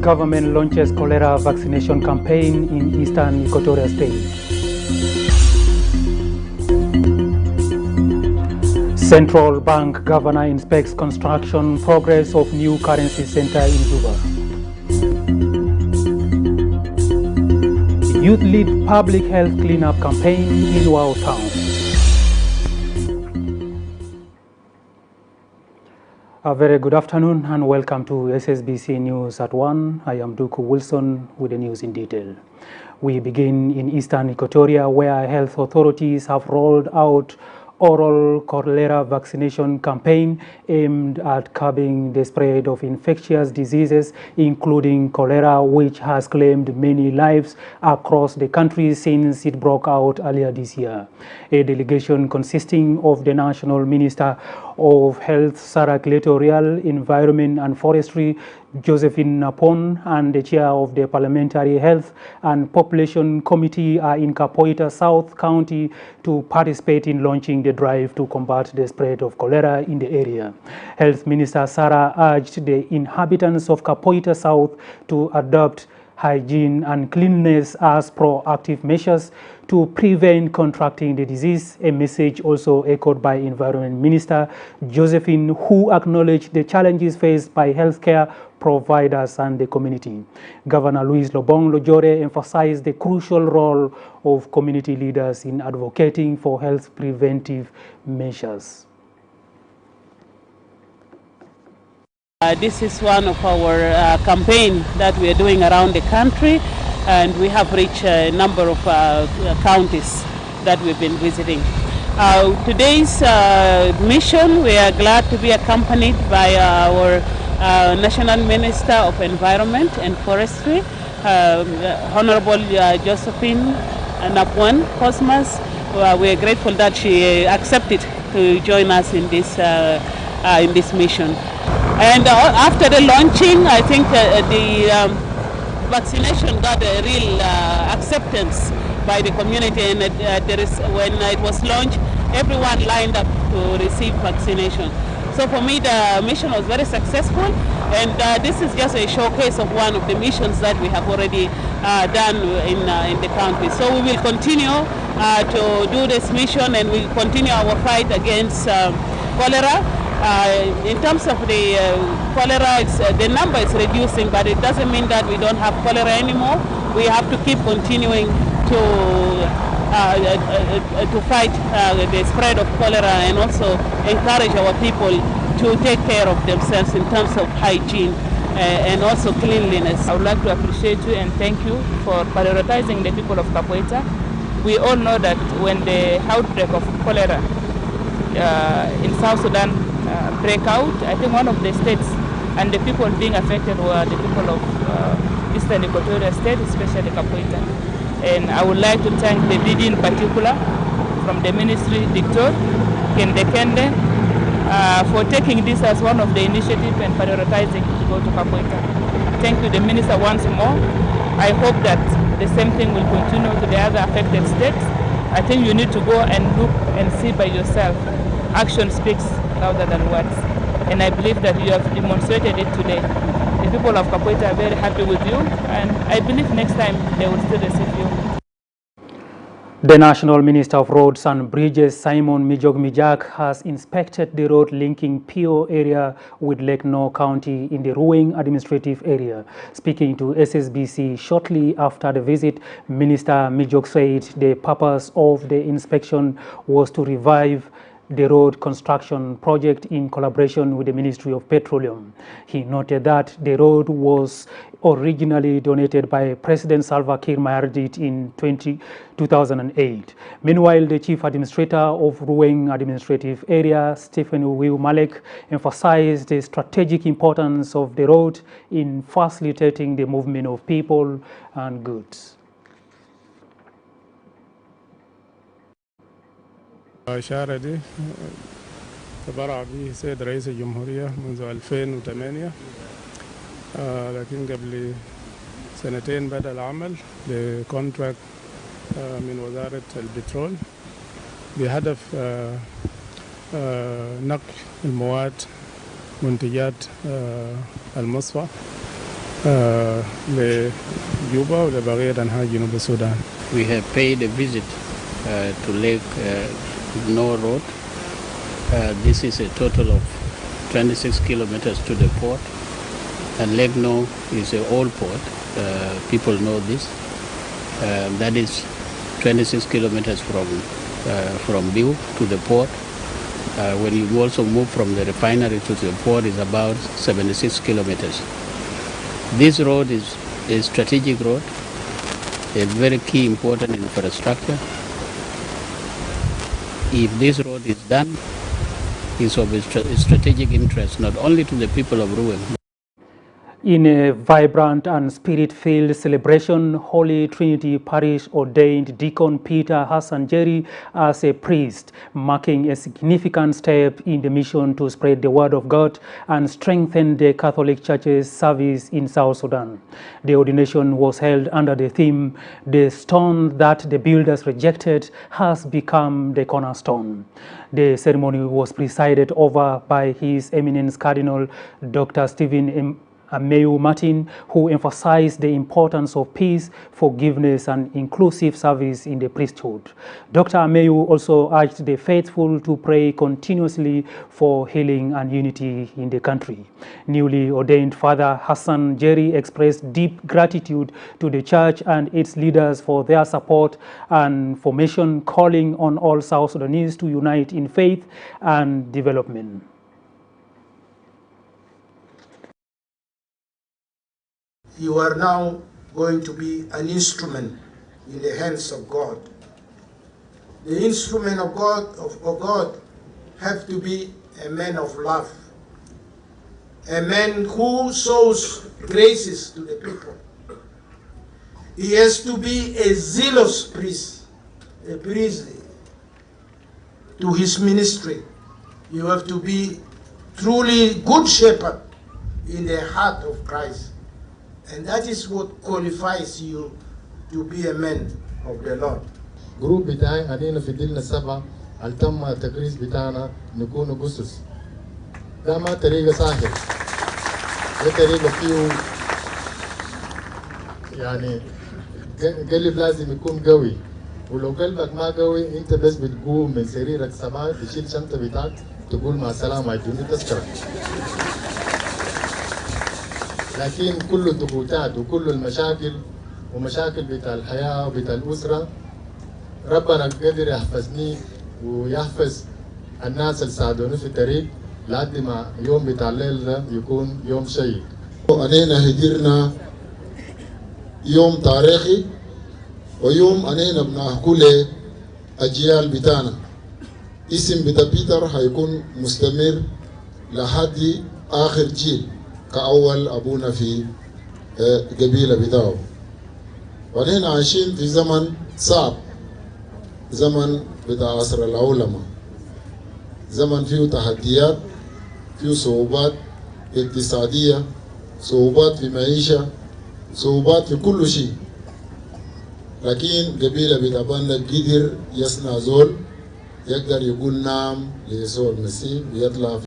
Government launches cholera vaccination campaign in eastern Equatoria State. Central Bank Governor inspects construction progress of new currency center in Juba. Youth lead public health cleanup campaign in Wau Town. A very good afternoon and welcome to SSBC News at 1. I am Duku Wilson with the news in detail. We begin in eastern Equatoria, where health authorities have rolled out oral cholera vaccination campaign aimed at curbing the spread of infectious diseases, including cholera, which has claimed many lives across the country since it broke out earlier this year. A delegation consisting of the National Minister of Health, Sarah Equatorial Environment and Forestry, Josephine Napon, and the chair of the Parliamentary Health and Population Committee are in Kapoita South County to participate in launching the drive to combat the spread of cholera in the area. Health Minister Sarah urged the inhabitants of Kapoita South to adopt hygiene and cleanliness as proactive measures to prevent contracting the disease, a message also echoed by Environment Minister Josephine, who acknowledged the challenges faced by healthcare providers and the community. Governor Louis Lobong Lojore emphasized the crucial role of community leaders in advocating for health preventive measures. This is one of our campaign that we are doing around the country, and we have reached a number of counties that we've been visiting. Today's mission, we are glad to be accompanied by our National Minister of Environment and Forestry, Honorable Josephine Napon Cosmas. We are grateful that she accepted to join us in this mission. And after the launching, I think the vaccination got a real acceptance by the community, and when it was launched, everyone lined up to receive vaccination. So for me, the mission was very successful, and this is just a showcase of one of the missions that we have already done in the country. So we will continue to do this mission, and we continue our fight against cholera. In terms of the cholera, the number is reducing, but it doesn't mean that we don't have cholera anymore. We have to keep continuing to fight the spread of cholera, and also encourage our people to take care of themselves in terms of hygiene and also cleanliness. I would like to appreciate you and thank you for prioritizing the people of Kapoita. We all know that when the outbreak of cholera in South Sudan break out, I think one of the states and the people being affected were the people of Eastern Equatoria State, especially Kapoita. And I would like to thank the DD in particular, from the ministry, Dr. Kende Kende, for taking this as one of the initiatives and prioritizing to go to Kapoita. Thank you, the minister, once more. I hope that the same thing will continue to the other affected states. I think you need to go and look and see by yourself. Action speaks louder than words, and I believe that you have demonstrated it today. The people of Kapoita are very happy with you, and I believe next time they will still receive you. The National Minister of Roads and Bridges, Simon Mijok Mijak, has inspected the road linking Pio area with Lake Nor County in the Ruweng administrative area. Speaking to SSBC shortly after the visit, Minister Mijok said the purpose of the inspection was to revive the road construction project in collaboration with the Ministry of Petroleum. He noted that the road was originally donated by President Salva Kiir Mayardit in 2008. Meanwhile, the Chief Administrator of Ruweng Administrative Area, Stephen Uwiu Malek, emphasized the strategic importance of the road in facilitating the movement of people and goods. الإشارة دي تبرع به السيد رئيس الجمهورية منذ 2008 لكن قبل سنتين بدأ العمل لكونتراكت من وزارة البترول بهدف نقل المواد منتجات المصفى لجوبا ولبقية أنحاء جنوب السودان. We have paid a visit to Lake No Road. This is a total of 26 kilometers to the port, and Lake No is an old port. People know this. That is 26 kilometers from Biu to the port. When you also move from the refinery to the port, is about 76 kilometers. This road is a strategic road, a very key important infrastructure. If this road is done, it's of strategic interest not only to the people of Ruang. In a vibrant and spirit-filled celebration, Holy Trinity Parish ordained Deacon Peter Hassan Jerry as a priest, marking a significant step in the mission to spread the word of God and strengthen the Catholic Church's service in South Sudan. The ordination was held under the theme, "The stone that the builders rejected has become the cornerstone." The ceremony was presided over by His Eminence Cardinal Dr. Stephen Ameyu Martin, who emphasized the importance of peace, forgiveness, and inclusive service in the priesthood. Dr. Ameyu also urged the faithful to pray continuously for healing and unity in the country. Newly ordained Father Hassan Jerry expressed deep gratitude to the Church and its leaders for their support and formation, calling on all South Sudanese to unite in faith and development. You are now going to be an instrument in the hands of God. The instrument of God have to be a man of love, a man who shows graces to the people. He has to be a zealous priest, a priest to his ministry. You have to be truly good shepherd in the heart of Christ. And that is what qualifies you to be a man of the Lord. جروب بتاعي أدينا في ديلنا السبعة التم التكريس بتاعنا نكون جسس. ده ما طريقة سهلة. ده طريقة فيه يعني قلب لازم يكون قوي. ولو قلبك ما قوي أنت بس بتقوم من سريرك الصباح تشيل شنطة بتاعك تقول مع السلامة يدوني تذكرة. لكن كل الضغوطات وكل المشاكل ومشاكل بتاع الحياة وبتاع الأسرة ربنا قدر يحفظني ويحفظ الناس اللي ساعدوني في الطريق لحد ما يوم بتاع الليل ده يكون يوم شيق. أنينا هديرنا يوم تاريخي ويوم أنينا بنحكي أجيال بتاعنا. اسم بتاع بيتر هيكون مستمر لحد آخر جيل. كأول أبونا في قبيلة بتاعه. ونحن عايشين في زمن صعب، زمن بتاع عصر العولمة، زمن فيه تحديات، فيه صعوبات اقتصادية، صعوبات في معيشة، صعوبات في كل شيء. لكن قبيلة بتاعنا قدر يصنع زول يقدر يقول نعم ليسوع المسيح ويطلع.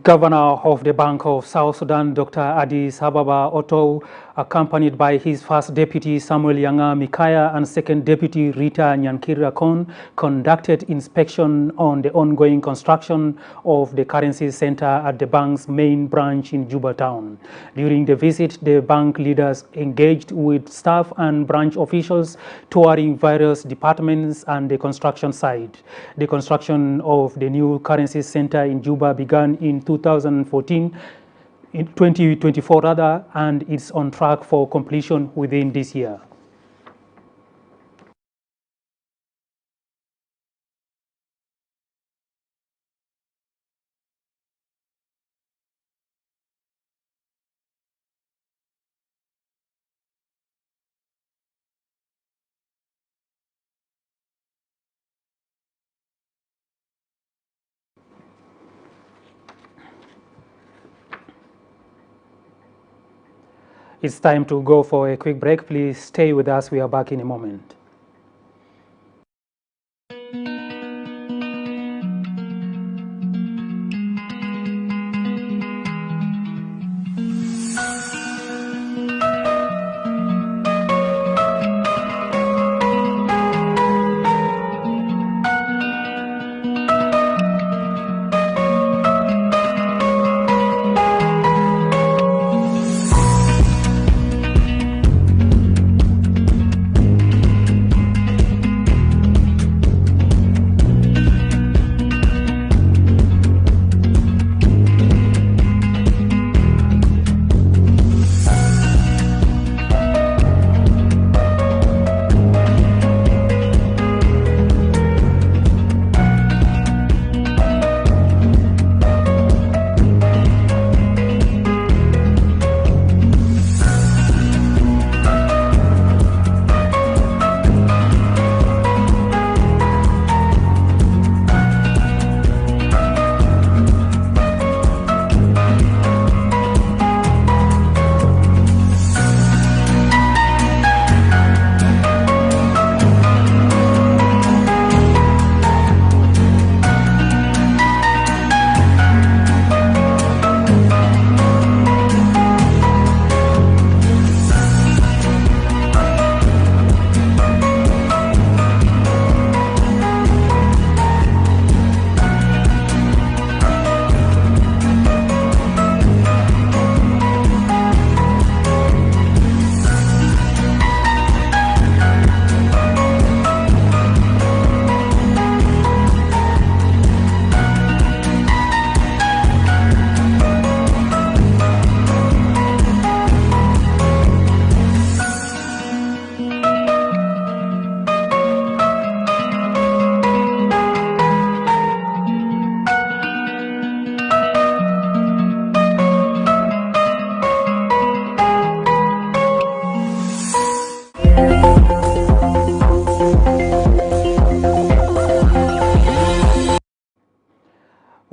Governor of the Bank of South Sudan, Dr. Addis Ababa Otto, accompanied by his first deputy Samuel Yanga Mikaya and second deputy Rita Nyankira Kon, conducted inspection on the ongoing construction of the currency center at the bank's main branch in Juba town. During the visit, the bank leaders engaged with staff and branch officials touring various departments and the construction site. The construction of the new currency center in Juba began in 2014, in 2024 rather, and it's on track for completion within this year. It's time to go for a quick break. Please stay with us. We are back in a moment.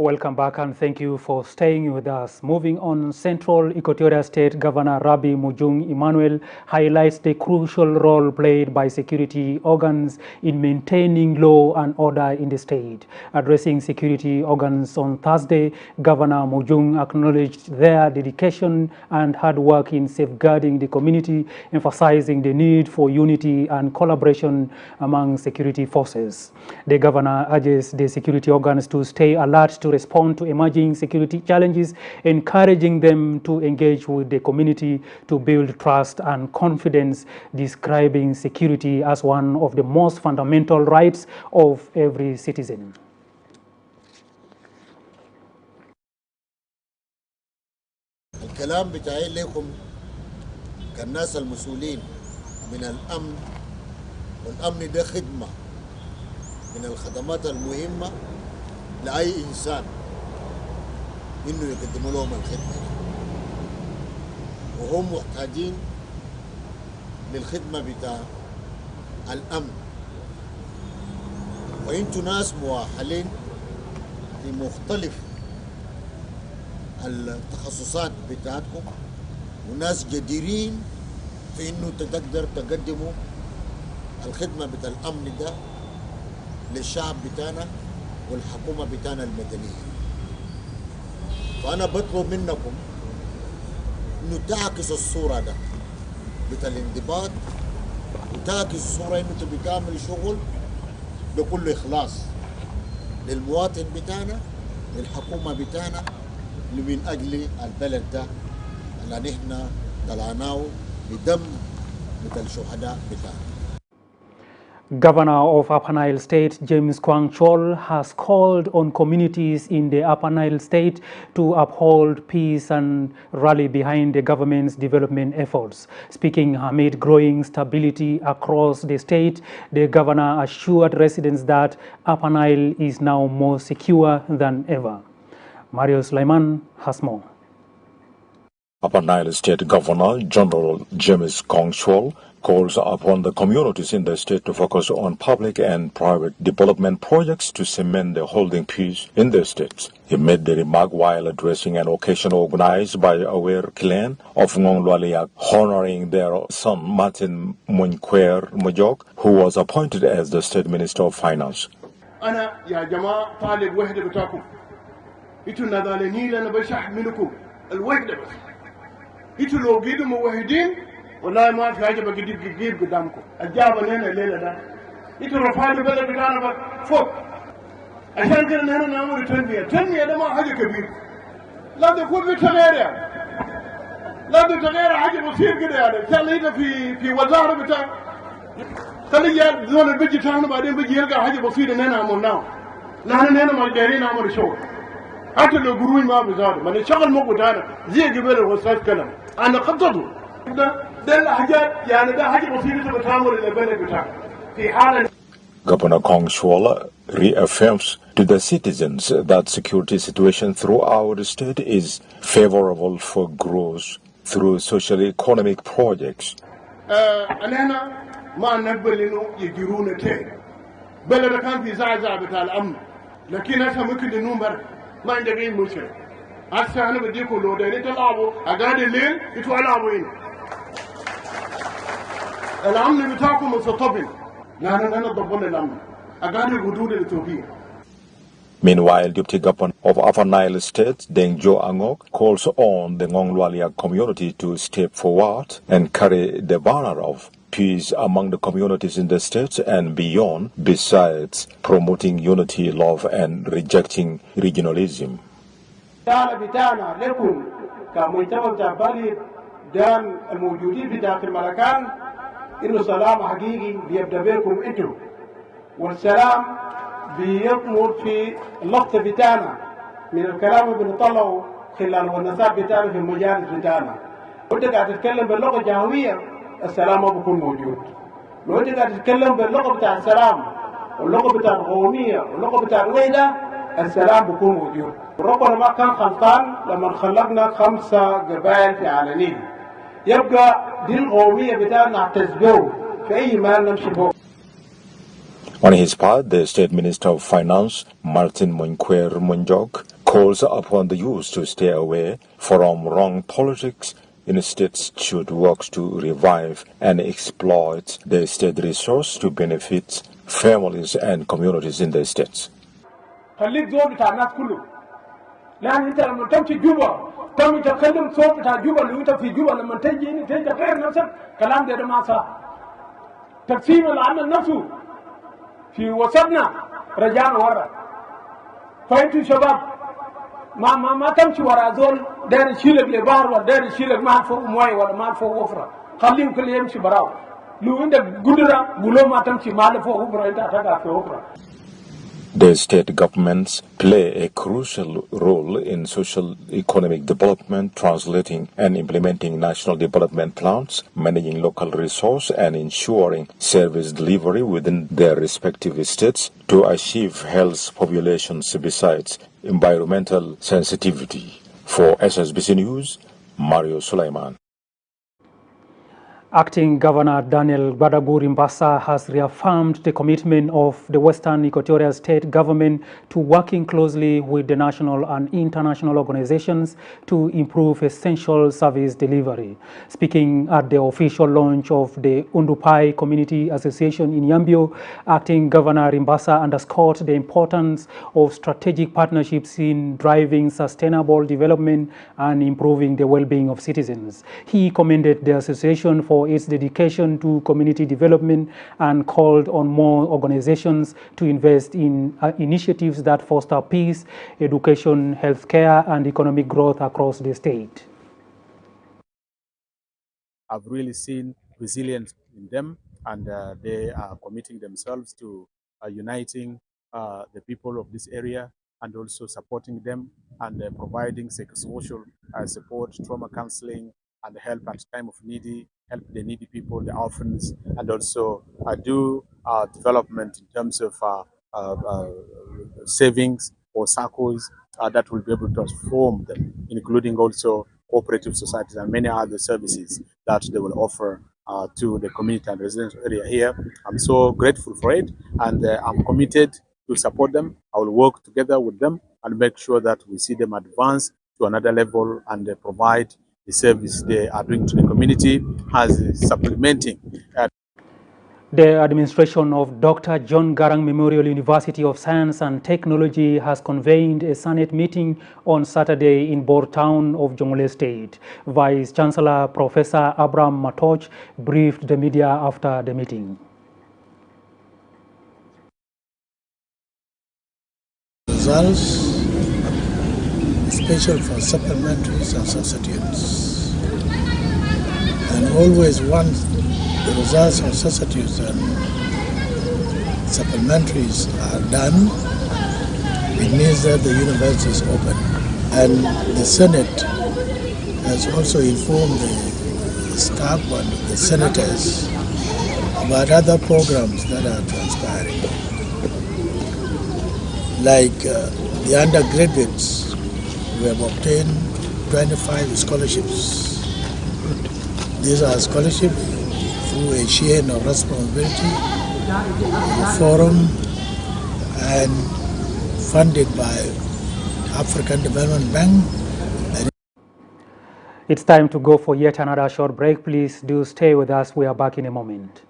Welcome back and thank you for staying with us. Moving on, Central Equatoria State Governor Rabi Mujung Emmanuel highlights the crucial role played by security organs in maintaining law and order in the state. Addressing security organs on Thursday, Governor Mujung acknowledged their dedication and hard work in safeguarding the community, emphasizing the need for unity and collaboration among security forces. The governor urges the security organs to stay alert to respond to emerging security challenges, encouraging them to engage with the community to build trust and confidence, describing security as one of the most fundamental rights of every citizen. الكلام بتاعي لكم كالناس المسؤولين من الأمن، والأمن ده خدمة من الخدمات المهمة لأي إنسان إنه يقدموا لهم الخدمة دي. وهم محتاجين للخدمة بتاع الأمن، وإنتوا ناس مؤهلين في مختلف التخصصات بتاعتكم، وناس جديرين في إنه تقدر تقدموا الخدمة بتاع الأمن ده للشعب بتاعنا والحكومة بتاعنا المدنية. فأنا بطلب منكم إنه تعكس الصورة ده بتاع الانضباط، وتعكس الصورة إنه تبي تعمل شغل بكل إخلاص للمواطن بتاعنا، للحكومة بتاعنا، من أجل البلد ده اللي نحن طلعناه بدم مثل الشهداء بتاعنا. Governor of Upper Nile State, James Kwang Chol, has called on communities in the Upper Nile State to uphold peace and rally behind the government's development efforts. Speaking amid growing stability across the state, the governor assured residents that Upper Nile is now more secure than ever. Mario Sulaiman has more. Upper Nile State Governor General James Kwang Chol calls upon the communities in the state to focus on public and private development projects to cement the holding peace in the states. He made the remark while addressing an occasion organized by Aware clan of Ngonglualiak, honoring their son Martin Munkwer Mojok, who was appointed as the State Minister of Finance. أنا يا جماعة طالب وحدة بتاعكم. إنتوا نضالين لنا بشح منكم الوحدة بس. إنتوا لو جيتوا موحدين والله ما في حاجة بجيب قدامكم. الجابة لنا الليلة ده. إنتوا رفعوا البلد بتاعنا فوق. عشان كده نحن نعمل التنمية ده ما حاجة كبيرة. لا تكون في تغيير. لا تغيير حاجة بسيط كده يعني. خلينا في وزارة بتاع. خلي دول اللي بيجي تاعنا بعدين بيجي يلقى حاجة بسيطة نحن عملناها. نحن ما قادرين نعمل شغل. حتى لو قروي ما بزاد من الشغل مو بتاعنا زي قبل الوسواس كلام انا خططوا ده الحاجات يعني ده حاجه بسيطه بتعمل البلد بتاعنا في حاله. Governor Kwang Chol reaffirms to the citizens that security situation throughout the state is favorable for growth through socio-economic projects. انا ما نقبل انه يجيرونا تاني. بلد كان في زعزعه بتاع الامن لكن هسه ممكن ننوم ما عندك أي مشكلة. هسه أنا بديكم لو دايرين تلعبوا أقعد الليل أنتوا العبوا هنا. الأمن بتاعكم مستطبل. لأن أنا ضبطنا الأمن. أقعد الحدود الإثيوبية. Meanwhile, Deputy Governor of Upper Nile State, Deng Jo Angok, calls on the Ngonglualiak community to step forward and carry the banner of peace among the communities in the state and beyond, besides promoting unity, love, and rejecting regionalism. بتاعنا لكم كمجتمع بتاع بلد دان الموجودين في داخل المكان إنه سلام حقيقي بيبدأ بكم أنتم، والسلام بيكمل في اللقطة بتاعنا من الكلام اللي بنطلعه خلال الونسات بتاعنا في المجالس بتاعنا. وأنت قاعد تتكلم باللغة الجهوية السلام ما بيكون موجود. لو أنت قاعد تتكلم باللغة بتاع السلام واللغة بتاع القومية واللغة بتاع الوحدة السلام بيكون موجود. ربنا ما كان خلقان لما خلقنا 5 قبائل في على النيل. يبقى دي القومية بتاعنا تسبوه في أي مال نمشي فوق. On his part, the State Minister of Finance, Martin Munkwer Mojok, calls upon the youth to stay away from wrong politics. Instead, should work to revive and exploit the state resource to benefit families and communities in the states. خليك زول بتاع الناس كله لأن أنت لما تمشي جوبا تم تكلم صوت بتاع جوبا اللي أنت في جوبا لما تجي غير نفسك كلام ده ما صح تقسيم العمل نفسه في وسطنا رجعنا ورا فأنتوا شباب ما تمشي ورا زول داير يشيلك لبحر ولا داير يشيلك ما فوق مويه ولا ما فوق وفره خليهم كل يمشي براو لو عندك قدره قولوا ما تمشي ما فوق وفره انت هتقع في وفره. The state governments play a crucial role in socio-economic development, translating and implementing national development plans, managing local resources, and ensuring service delivery within their respective states to achieve health populations besides environmental sensitivity. For SSBC News, Mario Sulaiman. Acting Governor Daniel Gbadagu Rimbasa has reaffirmed the commitment of the Western Equatoria State Government to working closely with the national and international organizations to improve essential service delivery. Speaking at the official launch of the Undupai Community Association in Yambio, Acting Governor Rimbasa underscored the importance of strategic partnerships in driving sustainable development and improving the well-being of citizens. He commended the association for its dedication to community development and called on more organizations to invest in initiatives that foster peace, education, healthcare, and economic growth across the state. I've really seen resilience in them, and they are committing themselves to uniting the people of this area and also supporting them and providing psychosocial support, trauma counseling, and help at time of help the needy people, the orphans, and also do development in terms of savings or circles that will be able to transform them, including also cooperative societies and many other services that they will offer to the community and residential area here. I'm so grateful for it, and I'm committed to support them. I will work together with them and make sure that we see them advance to another level and provide the service they are doing to the community as supplementing. The administration of Dr. John Garang Memorial University of Science and Technology has convened a Senate meeting on Saturday in Bor Town of Jonglei State. Vice Chancellor Professor Abraham Matoch briefed the media after the meeting. Results, especially for supplementaries and substitutes, and always once the results of substitutes and supplementaries are done, it means that the university is open. And the Senate has also informed the staff and the senators about other programs that are transpiring. Like the undergraduates, we have obtained 25 scholarships. These are scholarships through a chain of responsibility, a forum, and funded by African Development Bank. It's time to go for yet another short break. Please do stay with us. We are back in a moment.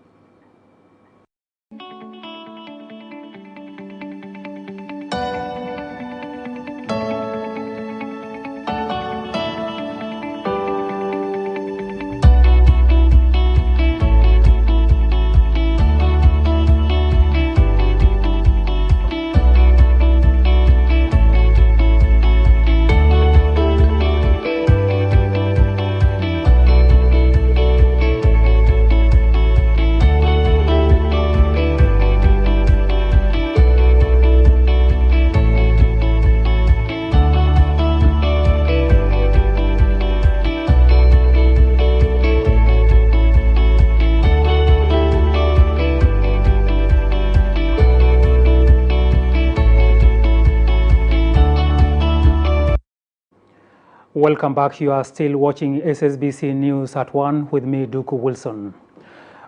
Welcome back. You are still watching SSBC News at 1 with me, Duku Wilson.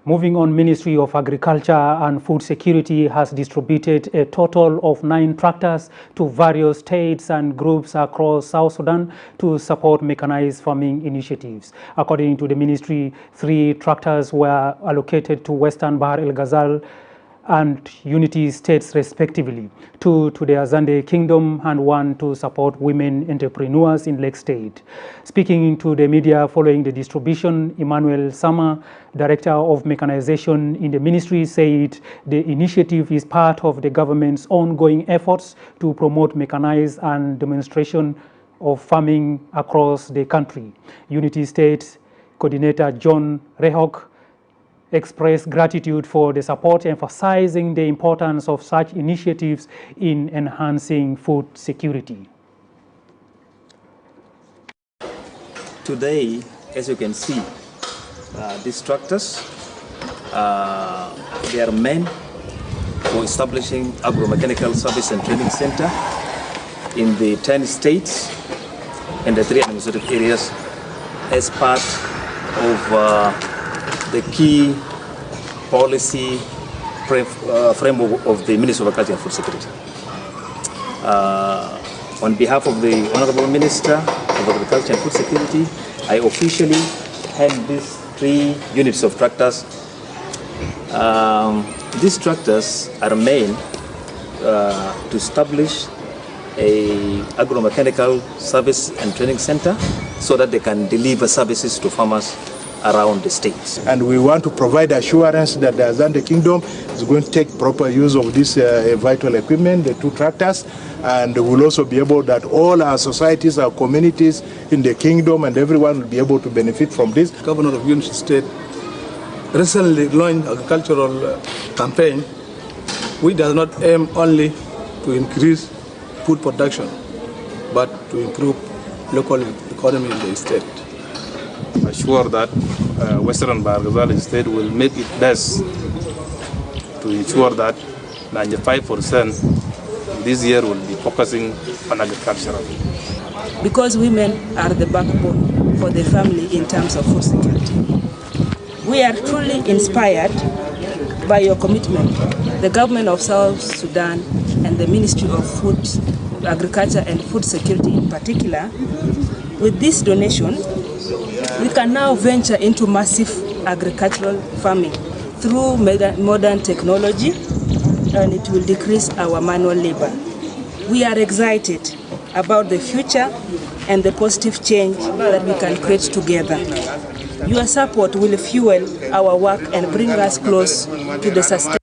Moving on, Ministry of Agriculture and Food Security has distributed a total of 9 tractors to various states and groups across South Sudan to support mechanized farming initiatives. According to the ministry, 3 tractors were allocated to Western Bahr el Ghazal and Unity states respectively, 2 to the Azande Kingdom and 1 to support women entrepreneurs in Lake State. Speaking to the media following the distribution, Emmanuel Sama, Director of Mechanization in the ministry, said the initiative is part of the government's ongoing efforts to promote mechanized and demonstration of farming across the country. Unity State Coordinator John Rehok expressed gratitude for the support, emphasizing the importance of such initiatives in enhancing food security. Today, as you can see, these tractors, they are meant for establishing agromechanical service and training center in the 10 states and the 3 administrative areas as part of the key policy framework of the Ministry of Agriculture and Food Security. On behalf of the Honorable Minister of Agriculture and Food Security, I officially hand these 3 units of tractors. These tractors are made to establish a agromechanical service and training center so that they can deliver services to farmers around the states. And we want to provide assurance that the Azande Kingdom is going to take proper use of this vital equipment, the 2 tractors, and we'll also be able that all our societies, our communities in the kingdom and everyone will be able to benefit from this. Governor of Unity State recently launched agricultural campaign, which does not aim only to increase food production, but to improve local economy in the state. Assure that Western Bahr el Ghazal state will make it best to ensure that 95% this year will be focusing on agriculture. Because women are the backbone for the family in terms of food security. We are truly inspired by your commitment. The government of South Sudan and the Ministry of Food, Agriculture and Food Security in particular, with this donation, we can now venture into massive agricultural farming through modern technology, and it will decrease our manual labor. We are excited about the future and the positive change that we can create together. Your support will fuel our work and bring us close to the sustainable.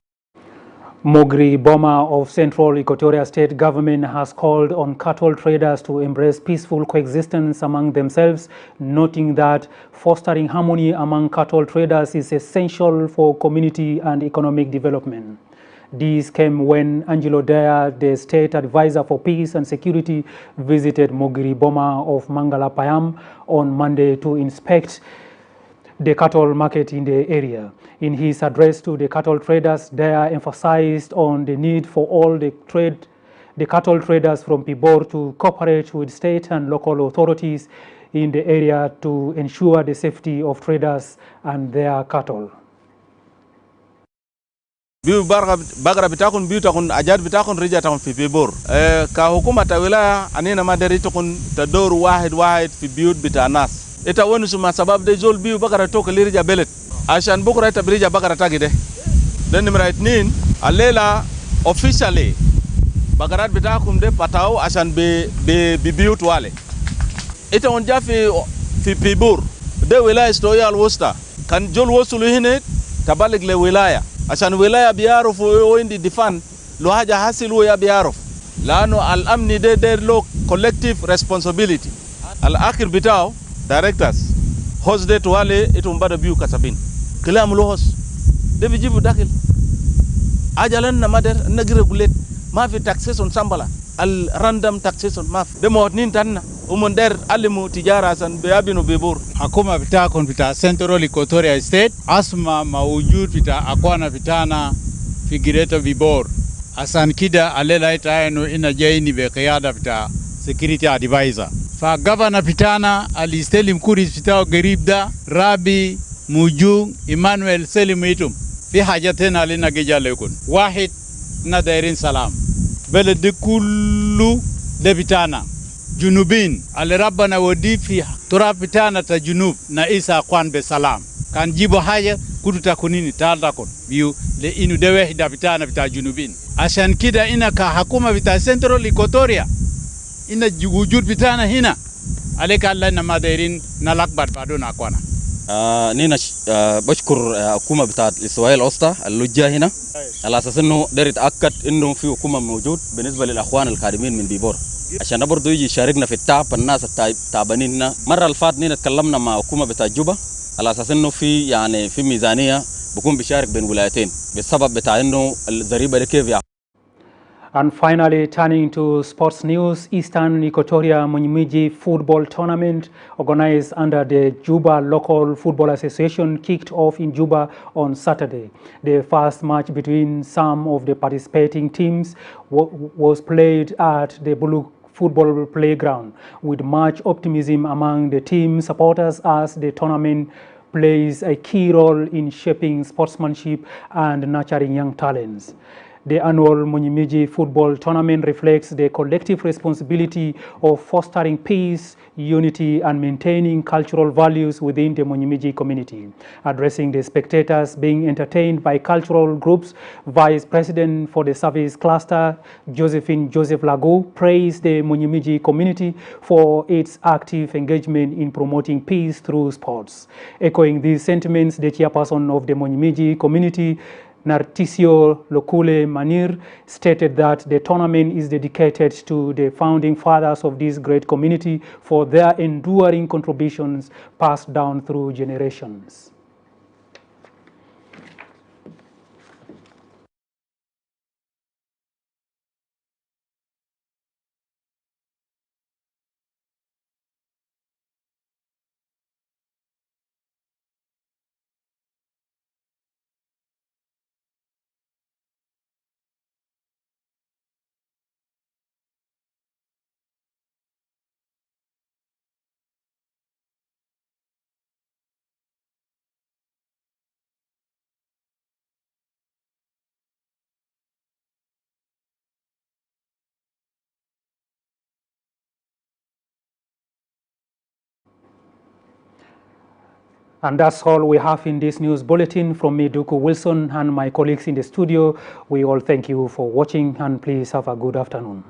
Mogri Boma of Central Equatoria State Government has called on cattle traders to embrace peaceful coexistence among themselves, noting that fostering harmony among cattle traders is essential for community and economic development. This came when Angelo Daya, the State Advisor for Peace and Security, visited Mogri Boma of Mangala Payam on Monday to inspect the cattle market in the area. In his address to the cattle traders, Daya emphasized on the need for all the cattle traders from Pibor to cooperate with state and local authorities in the area to ensure the safety of traders and their cattle. biu bagara bitakun biu takun ajad bitakun rija takun fi Pibor ka hukuma ta wilaya anina madari takun tador wahid fi biut bitanas ita wonu suma sabab de zol biu bagara to kalirja belet عشان بكره تبريجا بقرة تاجده. ده نمرة 2 الليلة officially بقرات بتاعكم ده بتاعو عشان ببيوت والي. إنت ونجا في بيبور ده ولاية استوية الوسطى كان جول وصلوا هنا تبالغ لولاية عشان ولاية بيعرفوا وين دي دفن لو حاجة حصلوا يا بيعرف لأنه الأمن ده له collective responsibility. الآخر بتاعو directors host ده توالي إنتم بدأ بيو كسبين. كلام لوهس ده بيجيبوا داخل اجلنا مادر نغير غولت ما في تاكسيشن سامبلا الراندوم تاكسيشن ما في ده موتنين تانا ومندر علموا تجاره سن بيابينو بيبور حكومه بتاعكم بتاع سنترال ايكواتوريا ستيت اسمع موجود بتاع اكوانا بتاعنا في جريتا بيبور عشان كده علينا انه ان جايني بقياده بتاع سكيورتي ادفايزر فغفرنا بتاعنا الاستلم كوريس بتاعه قريب ده رابي mujung Emmanuel Selimitum fi hajatena lina gejalekun wahid na dairin salam beled kullu debitana junubin al rabbana wadi fi turabitana ta junub na isa kwan be salam kan jibo haja kuduta kunini talda kon biu le inu dewe dabitana bita junubin ashan kida ina ka hakuma bita Central Equatoria ina wujud bitana hina aleka Allah na madairin na lakbat badona kwana نينا بشكر حكومة بتاعت الإسرائيل الوسطى اللجة هنا على أساس إنه داير يتأكد إنه في حكومة موجود بالنسبة للأخوان القادمين من بيبور عشان برضه يجي يشاركنا في التعب الناس التعبانين هنا. مرة الفات نينا تكلمنا مع حكومة بتاعت جوبا على أساس إنه في يعني في ميزانية بكون بيشارك بين ولايتين بالسبب بتاع إنه الضريبة دي كيف يعني. And finally, turning to sports news, Eastern Equatoria Munyimiji Football Tournament, organized under the Juba Local Football Association, kicked off in Juba on Saturday. The first match between some of the participating teams was played at the Buluk Football Playground, with much optimism among the team supporters as the tournament plays a key role in shaping sportsmanship and nurturing young talents. The annual Munyimiji Football Tournament reflects the collective responsibility of fostering peace, unity, and maintaining cultural values within the Munyimiji community. Addressing the spectators being entertained by cultural groups, Vice President for the Service Cluster, Josephine Joseph Lago, praised the Munyimiji community for its active engagement in promoting peace through sports. Echoing these sentiments, the chairperson of the Munyimiji community, Narcisio Lokule Manir, stated that the tournament is dedicated to the founding fathers of this great community for their enduring contributions passed down through generations. And that's all we have in this news bulletin. From me, Duku Wilson, and my colleagues in the studio, we all thank you for watching, and please have a good afternoon.